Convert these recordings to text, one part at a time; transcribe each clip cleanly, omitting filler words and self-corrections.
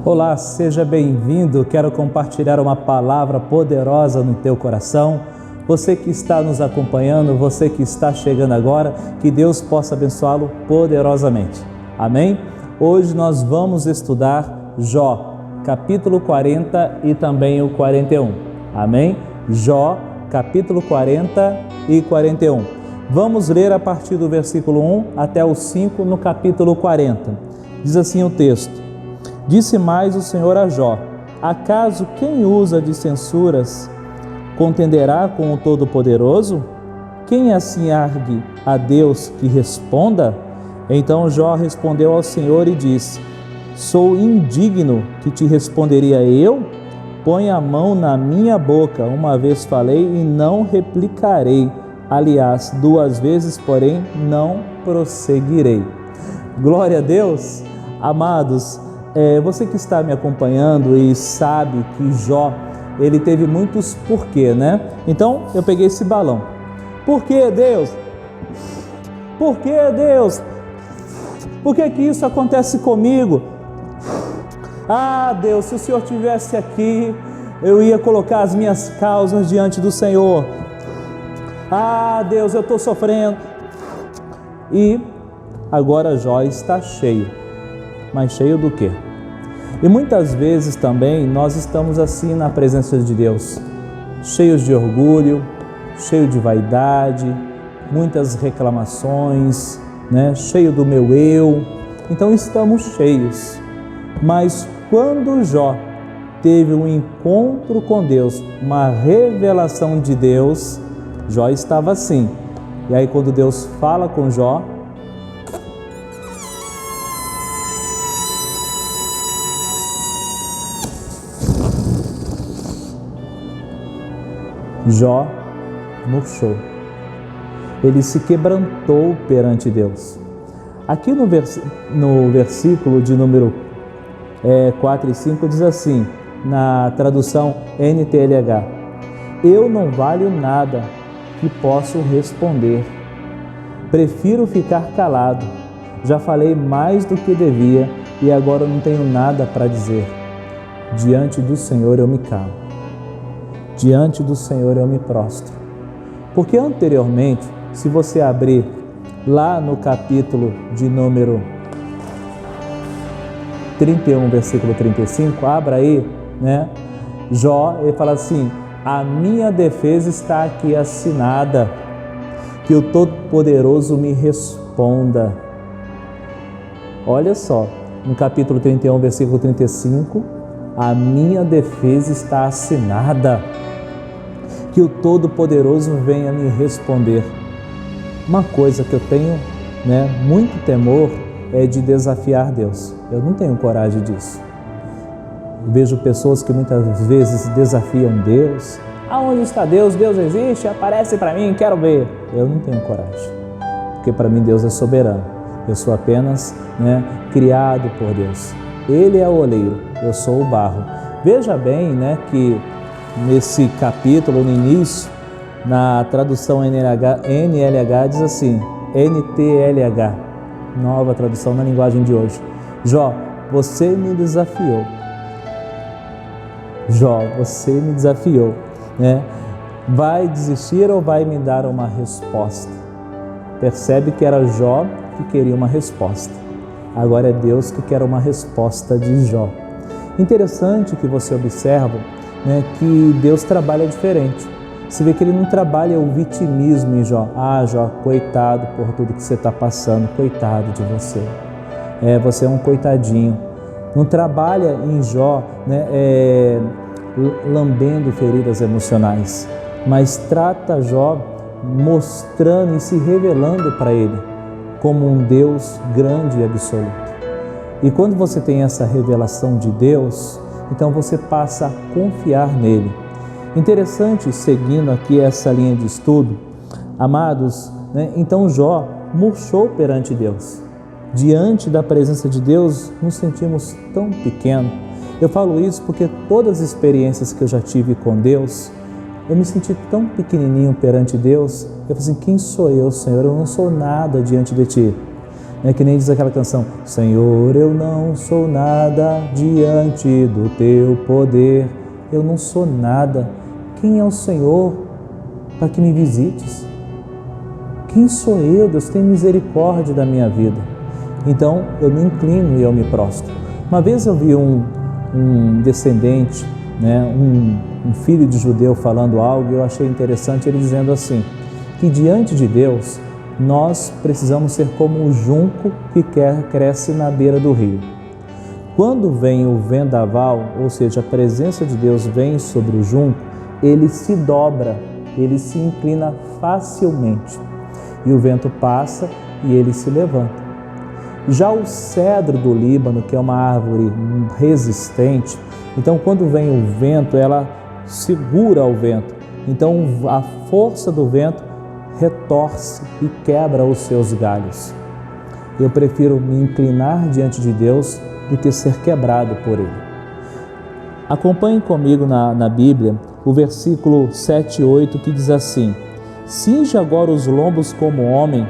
Olá, seja bem-vindo. Quero compartilhar uma palavra poderosa no teu coração. Você que está nos acompanhando, você que está chegando agora, que Deus possa abençoá-lo poderosamente. Amém? Hoje nós vamos estudar Jó, capítulo 40 e também o 41. Amém? Jó, capítulo 40 e 41. Vamos ler a partir do versículo 1 até o 5 no capítulo 40. Diz assim o texto: Disse mais o Senhor a Jó: acaso quem usa de censuras contenderá com o Todo-Poderoso? Quem assim argue a Deus que responda? Então Jó respondeu ao Senhor e disse: Sou indigno que te responderia eu? Põe a mão na minha boca, uma vez falei e não replicarei. Aliás, 2 vezes, porém, não prosseguirei. Glória a Deus! Amados, você que está me acompanhando e sabe que Jó, ele teve muitos porquê, né? Então, eu peguei esse balão. Por que Deus? Por que Deus? Por que que isso acontece comigo? Ah, Deus, se o Senhor estivesse aqui, eu ia colocar as minhas causas diante do Senhor. Ah, Deus, eu estou sofrendo. E agora Jó está cheio. Mas cheio do quê? E muitas vezes também nós estamos assim na presença de Deus, cheios de orgulho, cheio de vaidade, muitas reclamações, né? Cheio do meu eu. Então estamos cheios. Mas quando Jó teve um encontro com Deus, uma revelação de Deus, Jó estava assim. E aí quando Deus fala com Jó, Jó murchou. Ele se quebrantou perante Deus. Aqui no versículo de número 4 e 5 diz assim, na tradução NTLH: Eu não valho nada que posso responder. Prefiro ficar calado. Já falei mais do que devia e agora não tenho nada para dizer. Diante do Senhor eu me calo. Diante do Senhor eu me prostro. Porque anteriormente, se você abrir lá no capítulo de número 31, versículo 35, abra aí, né? Jó, ele fala assim: a minha defesa está aqui assinada, que o Todo-Poderoso me responda. Olha só, no capítulo 31, versículo 35, a minha defesa está assinada, que o Todo-Poderoso venha me responder. Uma coisa que eu tenho, muito temor é de desafiar Deus. Eu não tenho coragem disso. Eu vejo pessoas que muitas vezes desafiam Deus. Aonde está Deus? Deus existe? Aparece para mim, quero ver. Eu não tenho coragem, porque para mim Deus é soberano. Eu sou apenas criado por Deus. Ele é o oleiro, eu sou o barro. Veja bem, que nesse capítulo, no início, na tradução NLH diz assim, NTLH, nova tradução na linguagem de hoje: Jó, você me desafiou. Jó, você me desafiou, Vai desistir ou vai me dar uma resposta? Percebe que era Jó que queria uma resposta. Agora é Deus que quer uma resposta de Jó. Interessante que você observa que Deus trabalha diferente. Você vê que Ele não trabalha o vitimismo em Jó. Ah, Jó, coitado por tudo que você está passando, coitado de você. Você é um coitadinho. Não trabalha em Jó lambendo feridas emocionais, mas trata Jó mostrando e se revelando para ele como um Deus grande e absoluto. E quando você tem essa revelação de Deus, então você passa a confiar nele. Interessante, seguindo aqui essa linha de estudo, amados, então Jó murchou perante Deus. Diante da presença de Deus, nos sentimos tão pequenos. Eu falo isso porque todas as experiências que eu já tive com Deus, eu me senti tão pequenininho perante Deus. Eu falei assim: quem sou eu, Senhor? Eu não sou nada diante de Ti. É que nem diz aquela canção: Senhor, eu não sou nada diante do teu poder. Eu não sou nada. Quem é o Senhor para que me visites? Quem sou eu? Deus, tem misericórdia da minha vida. Então eu me inclino e eu me prostro. Uma vez eu vi um descendente, um filho de judeu falando algo, e eu achei interessante ele dizendo assim, que diante de Deus nós precisamos ser como o junco que cresce na beira do rio. Quando vem o vendaval, ou seja, a presença de Deus vem sobre o junco, ele se dobra, ele se inclina facilmente. E o vento passa e ele se levanta. Já o cedro do Líbano, que é uma árvore resistente, então quando vem o vento, ela segura o vento. Então a força do vento retorce e quebra os seus galhos. Eu prefiro me inclinar diante de Deus do que ser quebrado por Ele. Acompanhe comigo na Bíblia o versículo 7 e 8 que diz assim: Cinge agora os lombos como homem,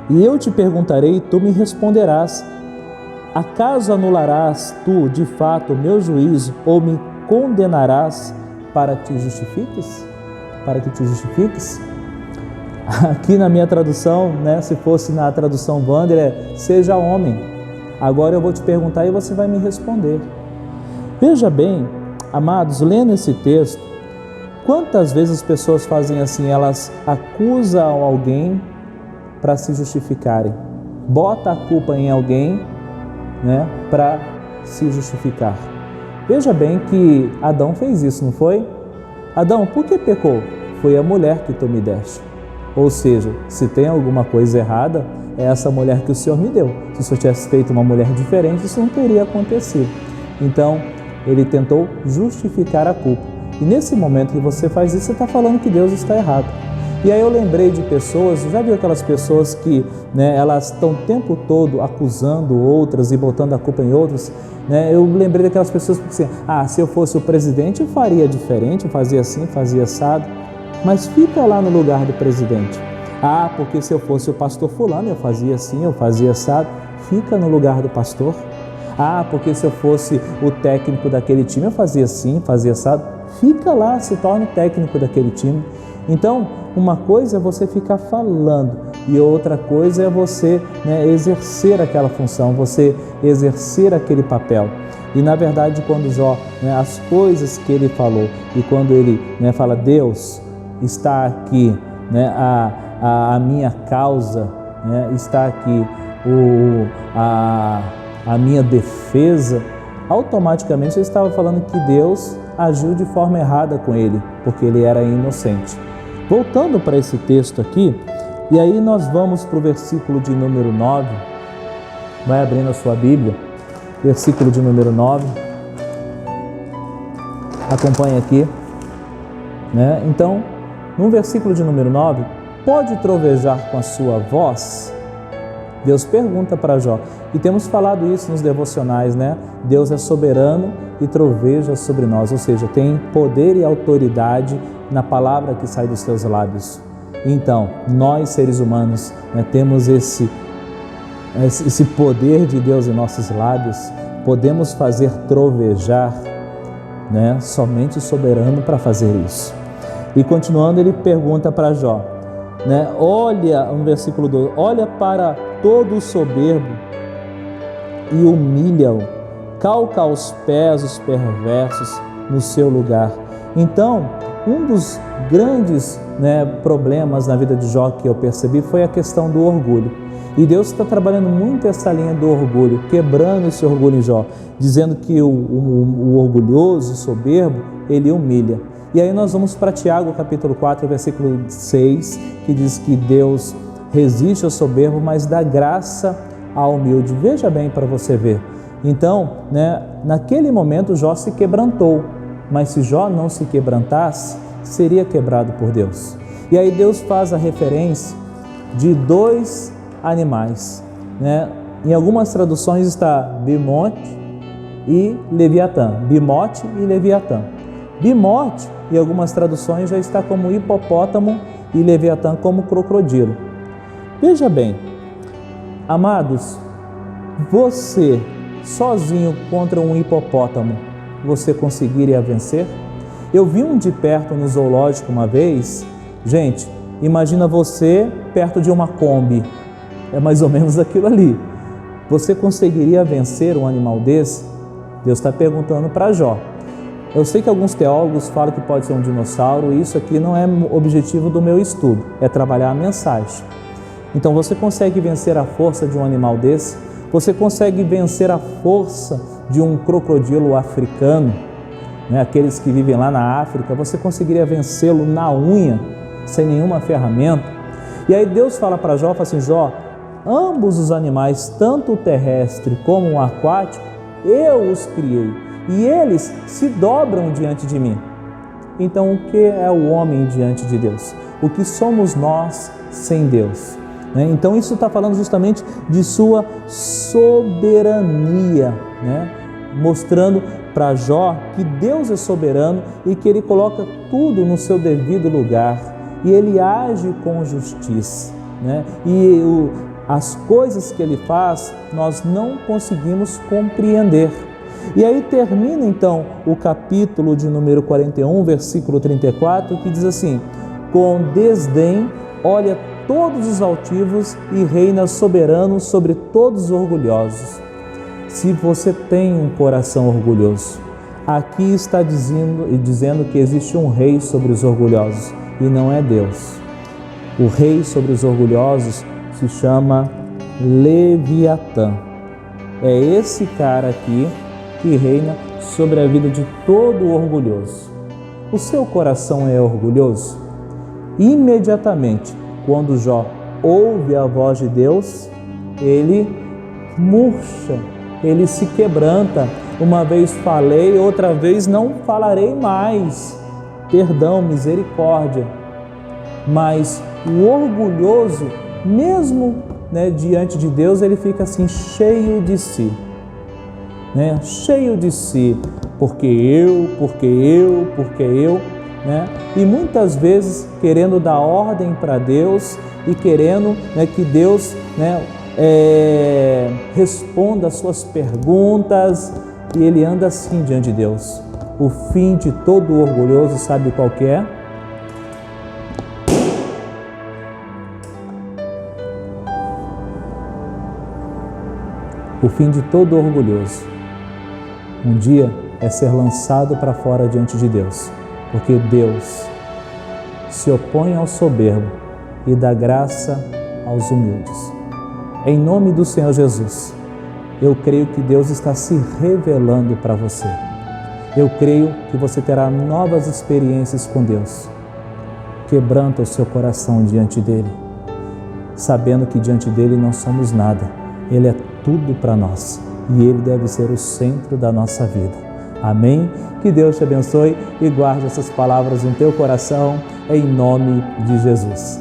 e eu te perguntarei e tu me responderás. Acaso anularás tu de fato o meu juízo ou me condenarás para que te justifiques? Para que te justifiques? Aqui na minha tradução, se fosse na tradução Wander, é seja homem. Agora eu vou te perguntar e você vai me responder. Veja bem, amados, lendo esse texto, quantas vezes as pessoas fazem assim? Elas acusam alguém para se justificarem. Bota a culpa em alguém, para se justificar. Veja bem que Adão fez isso, não foi? Adão, por que pecou? Foi a mulher que tu me deste. Ou seja, se tem alguma coisa errada, é essa mulher que o Senhor me deu. Se o Senhor tivesse feito uma mulher diferente, isso não teria acontecido. Então, ele tentou justificar a culpa. E nesse momento que você faz isso, você está falando que Deus está errado. E aí eu lembrei de pessoas, já viu aquelas pessoas que elas estão o tempo todo acusando outras e botando a culpa em outros? Eu lembrei daquelas pessoas que diziam, se eu fosse o presidente eu faria diferente, eu fazia assim, fazia assado. Mas fica lá no lugar do presidente. Porque se eu fosse o pastor fulano eu fazia assim, eu fazia assado. Fica no lugar do pastor. Porque se eu fosse o técnico daquele time eu fazia assim, fazia assado. Fica lá, se torna o técnico daquele time. Então, uma coisa é você ficar falando e outra coisa é você exercer aquela função, você exercer aquele papel. E na verdade, quando Jó, as coisas que ele falou e quando ele fala, Deus está aqui, a minha causa, está aqui a minha defesa, automaticamente ele estava falando que Deus agiu de forma errada com ele, porque ele era inocente. Voltando para esse texto aqui, e aí nós vamos para o versículo de número 9, vai abrindo a sua Bíblia, versículo de número 9, acompanha aqui, Então, no versículo de número 9, pode trovejar com a sua voz? Deus pergunta para Jó, e temos falado isso nos devocionais, Deus é soberano e troveja sobre nós, ou seja, tem poder e autoridade na palavra que sai dos seus lábios. Então, nós seres humanos temos esse poder de Deus em nossos lábios, podemos fazer trovejar, somente o soberano para fazer isso. E continuando, ele pergunta para Jó, olha, no versículo 2, olha para todo o soberbo e humilha-o, calca aos pés os perversos no seu lugar. Então, um dos grandes problemas na vida de Jó que eu percebi foi a questão do orgulho. E Deus está trabalhando muito essa linha do orgulho, quebrando esse orgulho em Jó, dizendo que o orgulhoso, o soberbo, ele humilha. E aí nós vamos para Tiago, capítulo 4, versículo 6, que diz que Deus resiste ao soberbo, mas dá graça ao humilde. Veja bem para você ver. Então, naquele momento Jó se quebrantou, mas se Jó não se quebrantasse, seria quebrado por Deus. E aí Deus faz a referência de dois animais, Em algumas traduções está Bimote e Leviatã, Bimote e Leviatã. Bimote, em algumas traduções, já está como hipopótamo e Leviatã como crocodilo. Veja bem, Amados, você sozinho contra um hipopótamo, você conseguiria vencer? Eu vi um de perto no zoológico uma vez. Gente, imagina você perto de uma Kombi. É mais ou menos aquilo ali. Você conseguiria vencer um animal desse? Deus está perguntando para Jó. Eu sei que alguns teólogos falam que pode ser um dinossauro, e isso aqui não é o objetivo do meu estudo, é trabalhar a mensagem. Então você consegue vencer a força de um animal desse? Você consegue vencer a força de um crocodilo africano, né? Aqueles que vivem lá na África, você conseguiria vencê-lo na unha, sem nenhuma ferramenta? E aí Deus fala para Jó, fala assim, Jó, ambos os animais, tanto o terrestre como o aquático, eu os criei, e eles se dobram diante de mim. Então o que é o homem diante de Deus? O que somos nós sem Deus? Então isso está falando justamente de sua soberania, né? Mostrando para Jó que Deus é soberano e que Ele coloca tudo no seu devido lugar e Ele age com justiça, né? E as coisas que Ele faz nós não conseguimos compreender. E aí termina então o capítulo de número 41, versículo 34, que diz assim, com desdém olha todos os altivos e reina soberano sobre todos os orgulhosos. Se você tem um coração orgulhoso, aqui está dizendo que existe um rei sobre os orgulhosos e não é Deus. O rei sobre os orgulhosos se chama Leviatã. É esse cara aqui que reina sobre a vida de todo orgulhoso. O seu coração é orgulhoso? Imediatamente, quando Jó ouve a voz de Deus, ele murcha, ele se quebranta. Uma vez falei, outra vez não falarei mais. Perdão, misericórdia. Mas o orgulhoso, mesmo diante de Deus, ele fica assim cheio de si. Cheio de si, porque eu. E muitas vezes querendo dar ordem para Deus e querendo que Deus responda as suas perguntas, e ele anda assim diante de Deus. O fim de todo orgulhoso, sabe qual que é? O fim de todo orgulhoso, um dia, é ser lançado para fora diante de Deus. Porque Deus se opõe ao soberbo e dá graça aos humildes. Em nome do Senhor Jesus, eu creio que Deus está se revelando para você. Eu creio que você terá novas experiências com Deus. Quebranta o seu coração diante dEle, sabendo que diante dEle não somos nada. Ele é tudo para nós e Ele deve ser o centro da nossa vida. Amém? Que Deus te abençoe e guarde essas palavras no teu coração, em nome de Jesus.